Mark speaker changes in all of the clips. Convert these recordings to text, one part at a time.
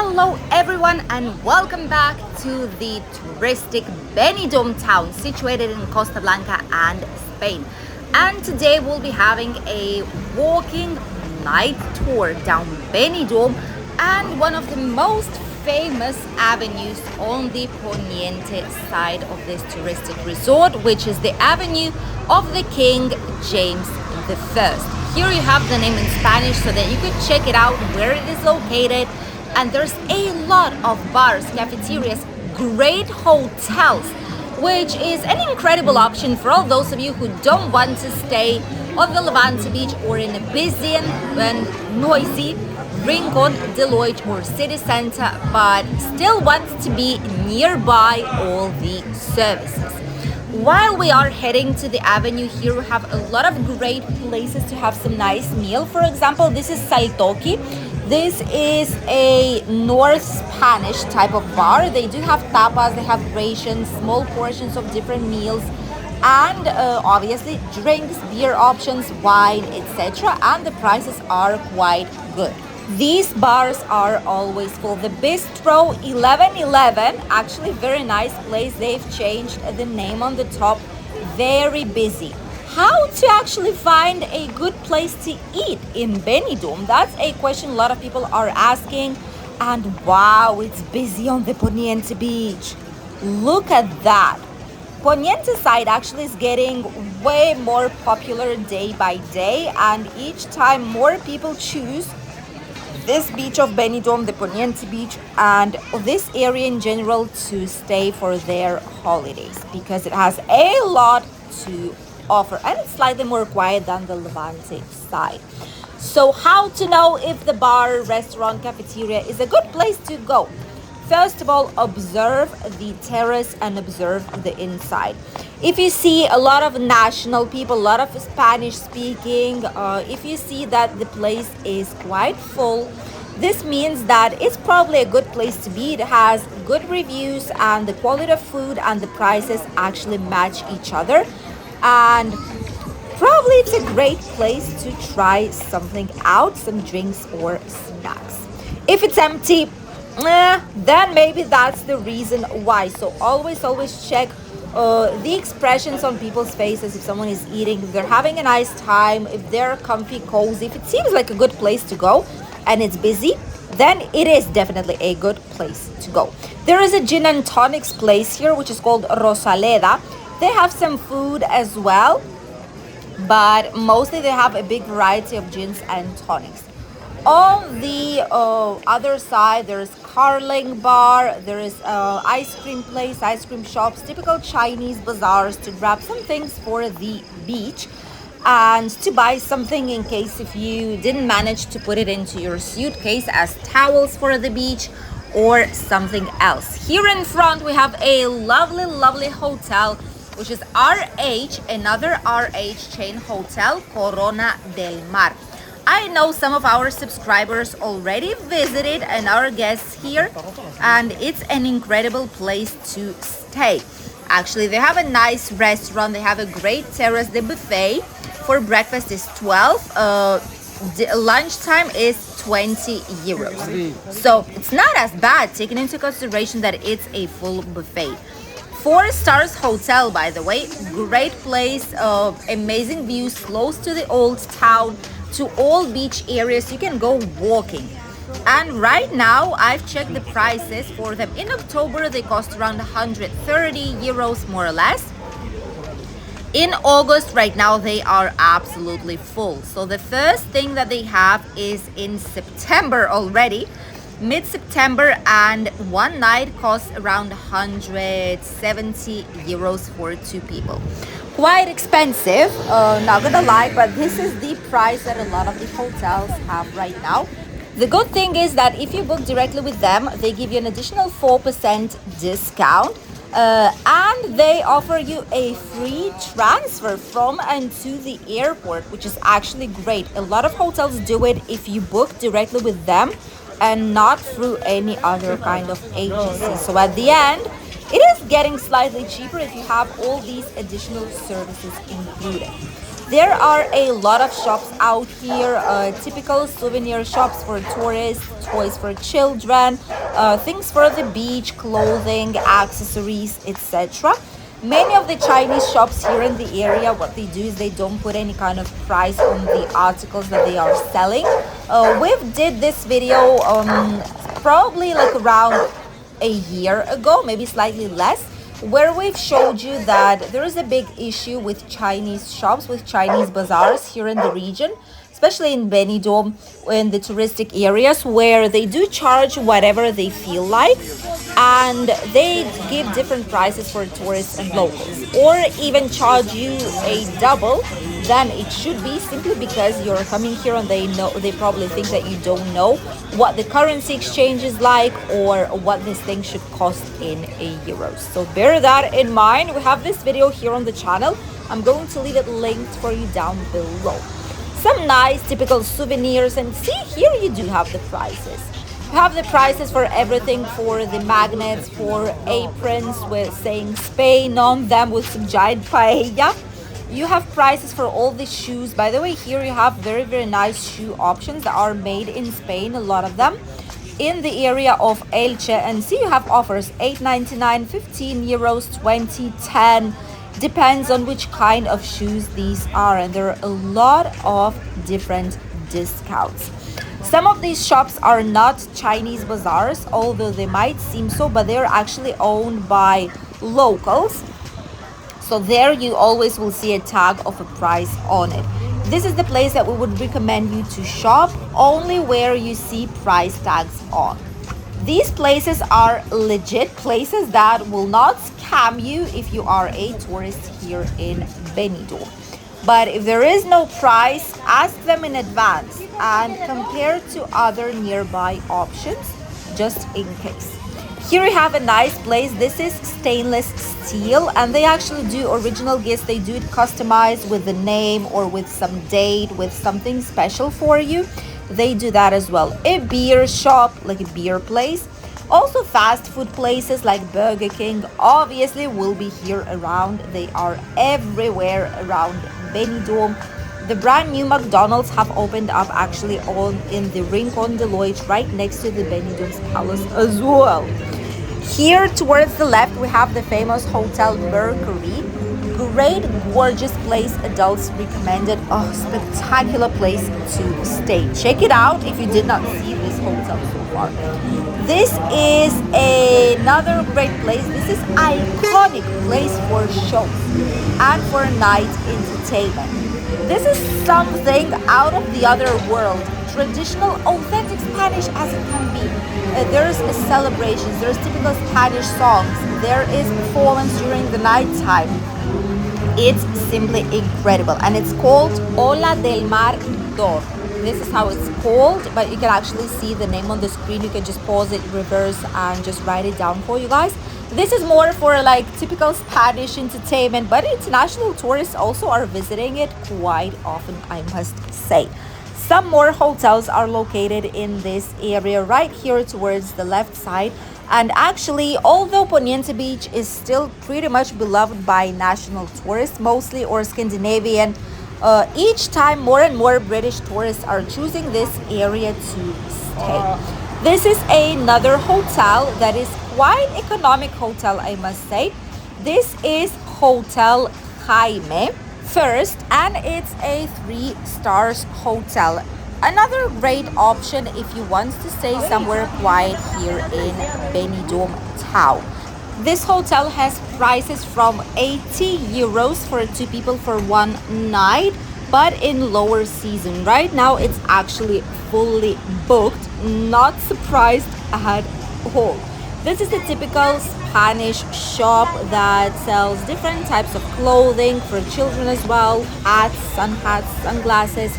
Speaker 1: Hello everyone and welcome back to the touristic Benidorm town situated in Costa Blanca and Spain. And today we'll be having a walking night tour down Benidorm and one of the most famous avenues on the Poniente side of this touristic resort, which is the Avenue of the King James I. Here you have the name in Spanish so that you could check it out where it is located. And there's a lot of bars, cafeterias, great hotels, which is an incredible option for all those of you who don't want to stay on the Levante beach or in a busy and noisy Rincon, Deloitte or city center, but still want to be nearby all the services. While we are heading to the avenue here, we have a lot of great places to have some nice meal. For example, this is Saltoki. This is a North Spanish type of bar. They do have tapas, they have rations, small portions of different meals, and obviously drinks, beer options, wine, etc. And the prices are quite good. These bars are always full. The Bistro 1111, actually very nice place. They've changed the name on the top. Very busy. How to actually find a good place to eat in Benidorm? That's a question a lot of people are asking. And wow, it's busy on the Poniente Beach. Look at that. Poniente side actually is getting way more popular day by day, and each time more people choose this beach of Benidorm, the Poniente Beach, and this area in general to stay for their holidays because it has a lot to offer and it's slightly more quiet than the Levante side. So how to know if the bar, restaurant, cafeteria is a good place to go? First of all, observe the terrace and observe the inside. If you see a lot of national people, a lot of Spanish speaking, if you see that the place is quite full, this means that it's probably a good place to be. It has good reviews and the quality of food and the prices actually match each other. And probably it's a great place to try something out, some drinks or snacks. If it's empty, then maybe that's the reason why. So always check the expressions on people's faces. If someone is eating, if they're having a nice time, if they're comfy, cozy, if it seems like a good place to go and it's busy, then it is definitely a good place to go. There is a gin and tonics place here which is called Rosaleda. They have some food as well, but mostly they have a big variety of gins and tonics. On the other side, there's Carling Bar, there is ice cream place, ice cream shops, typical Chinese bazaars to grab some things for the beach and to buy something in case if you didn't manage to put it into your suitcase as towels for the beach or something else. Here in front, we have a lovely hotel, which is RH, another RH chain hotel, Corona del Mar. I know some of our subscribers already visited and our guests here, and it's an incredible place to stay. Actually, they have a nice restaurant, they have a great terrace. The buffet for breakfast is 12, the lunchtime is 20 euros. So it's not as bad, taking into consideration that it's a full buffet. 4 stars hotel, by the way, great place, amazing views, close to the old town, to all beach areas. You can go walking. And right now, I've checked the prices for them. In October, they cost around 130 euros, more or less. In August, right now, they are absolutely full. So the first thing that they have is in September already. Mid-September, and one night costs around 170 euros for 2 people. Quite expensive, not gonna lie, but this is the price that a lot of the hotels have right now. The good thing is that if you book directly with them, they give you an additional 4% discount, and they offer you a free transfer from and to the airport, which is actually great. A lot of hotels do it if you book directly with them and not through any other kind of agency. So at the end, it is getting slightly cheaper if you have all these additional services included. There are a lot of shops out here, typical souvenir shops for tourists, toys for children, things for the beach, clothing, accessories, etc. Many of the Chinese shops here in the area, what they do is they don't put any kind of price on the articles that they are selling. We've did this video probably like around a year ago, maybe slightly less, where we've showed you that there is a big issue with Chinese shops, with Chinese bazaars here in the region, especially in Benidorm, in the touristic areas, where they do charge whatever they feel like, and they give different prices for tourists and locals, or even charge you a double than it should be, simply because you're coming here and they probably think that you don't know what the currency exchange is like or what this thing should cost in a euros. So bear that in mind. We have this video here on the channel. I'm going to leave it linked for you down below. Some nice typical souvenirs, and see, here you do have the prices. You have the prices for everything, for the magnets, for aprons with saying Spain on them with some giant paella. You have prices for all the shoes. By the way, here you have very nice shoe options that are made in Spain, a lot of them, in the area of Elche. And see, you have offers 8.99, 15 euros, 20, 10. Depends on which kind of shoes these are, and there are a lot of different discounts. Some of these shops are not Chinese bazaars, although they might seem so, but they're actually owned by locals. So there you always will see a tag of a price on it. This is the place that we would recommend you to shop, only where you see price tags on. These places are legit places that will not scam you if you are a tourist here in Benidorm. But if there is no price, ask them in advance and compare to other nearby options, just in case. Here we have a nice place. This is stainless steel, and they actually do original gifts. They do it customized with the name or with some date, with something special for you. They do that as well. A beer shop, like a beer place. Also fast food places like Burger King obviously will be here around. They are everywhere around Benidorm. The brand new McDonald's have opened up actually in the Rincon de Loit, right next to the Benidorm's Palace as well. Here towards the left we have the famous Hotel Mercury. Great, gorgeous place, adults recommended. Oh, spectacular place to stay. Check it out if you did not see this hotel so far. This is another great place. This is iconic place for shows and for night entertainment. This is something out of the other world. Traditional, authentic Spanish as it can be. There's celebrations, there's typical Spanish songs, there is performance during the night time. It's simply incredible, and it's called Ola del Mar d'Or. This is how it's called, but you can actually see the name on the screen. You can just pause it, reverse, and just write it down for you guys. This is more for like typical Spanish entertainment, but international tourists also are visiting it quite often, I must say. Some more hotels are located in this area right here towards the left side. And actually, although Poniente Beach is still pretty much beloved by national tourists mostly, or Scandinavian, each time more and more British tourists are choosing this area to stay. This is another hotel that is quite economic hotel, I must say. This is Hotel Jaime first, and it's a 3 stars hotel. Another great option if you want to stay somewhere quiet here in Benidorm town. This hotel has prices from 80 euros for 2 people for 1 night, but in lower season. Right now it's actually fully booked. Not surprised at all. This is the typical Spanish shop that sells different types of clothing for children as well, hats, sunglasses.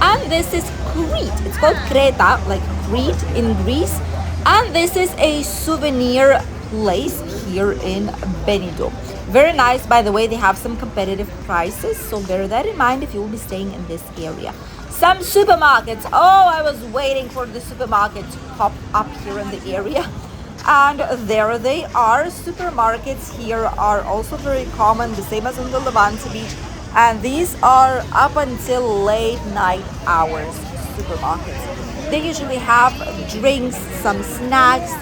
Speaker 1: And this is Crete. It's called Creta, like Crete in Greece. And this is a souvenir place here in Benidorm. Very nice, by the way. They have some competitive prices, so bear that in mind if you will be staying in this area. Some supermarkets. Oh, I was waiting for the supermarket to pop up here in the area. And there they are. Supermarkets here are also very common, the same as on the Levante Beach. And these are up until late night hours supermarkets. They usually have drinks, some snacks,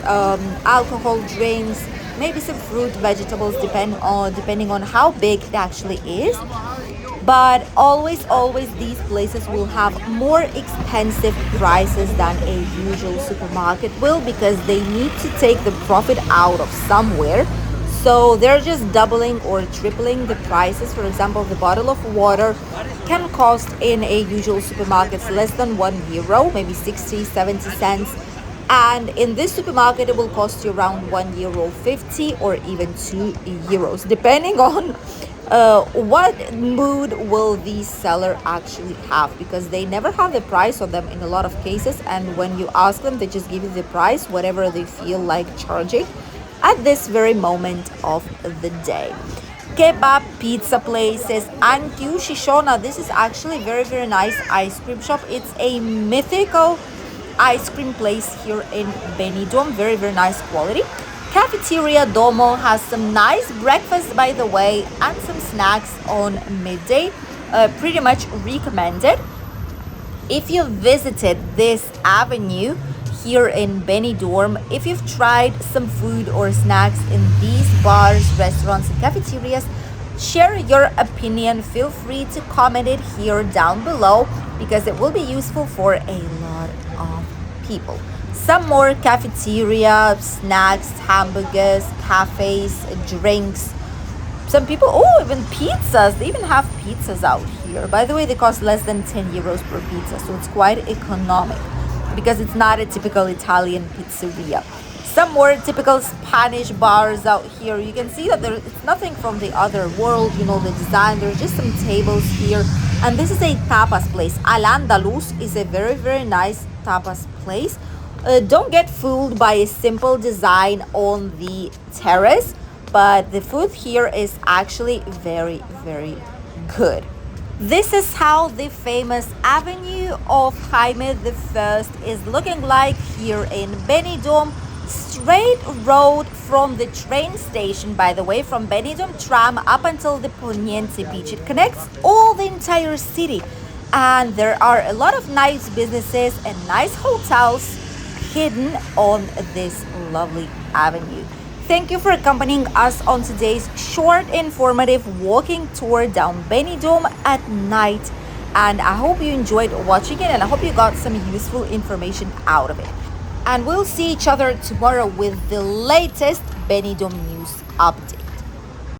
Speaker 1: alcohol drinks, maybe some fruit, vegetables, depending on how big it actually is. But always these places will have more expensive prices than a usual supermarket will, because they need to take the profit out of somewhere. So they're just doubling or tripling the prices. For example, the bottle of water can cost in a usual supermarket less than €1, maybe 60, 70 cents. And in this supermarket, it will cost you around €1.50 or even €2, depending on what mood will the seller actually have, because they never have the price on them in a lot of cases. And when you ask them, they just give you the price, whatever they feel like charging at this very moment of the day. Kebab pizza places and Shishona. This is actually very nice ice cream shop. It's a mythical ice cream place here in Benidorm. Very nice quality. Cafeteria Domo has some nice breakfast, by the way, and some snacks on midday. Pretty much recommended. If you visited this avenue here in Benidorm, if you've tried some food or snacks in these bars, restaurants, and cafeterias, share your opinion. Feel free to comment it here down below, because it will be useful for a lot of people. Some more cafeteria, snacks, hamburgers, cafes, drinks. Some people, oh, even pizzas. They even have pizzas out here. By the way, they cost less than €10 per pizza, so it's quite economic, because it's not a typical Italian pizzeria. Some more typical Spanish bars out here. You can see that it's nothing from the other world, the design. There's just some tables here. And this is a tapas place. Al Andalus is a very nice tapas place. Don't get fooled by a simple design on the terrace, but the food here is actually very good. This is how the famous Avenue of Jaime I is looking like here in Benidorm. Straight road from the train station, by the way, from Benidorm tram up until the Poniente Beach. It connects all the entire city, and there are a lot of nice businesses and nice hotels hidden on this lovely avenue. Thank you for accompanying us on today's short, informative walking tour down Benidorm at night. And I hope you enjoyed watching it, and I hope you got some useful information out of it. And we'll see each other tomorrow with the latest Benidorm news update.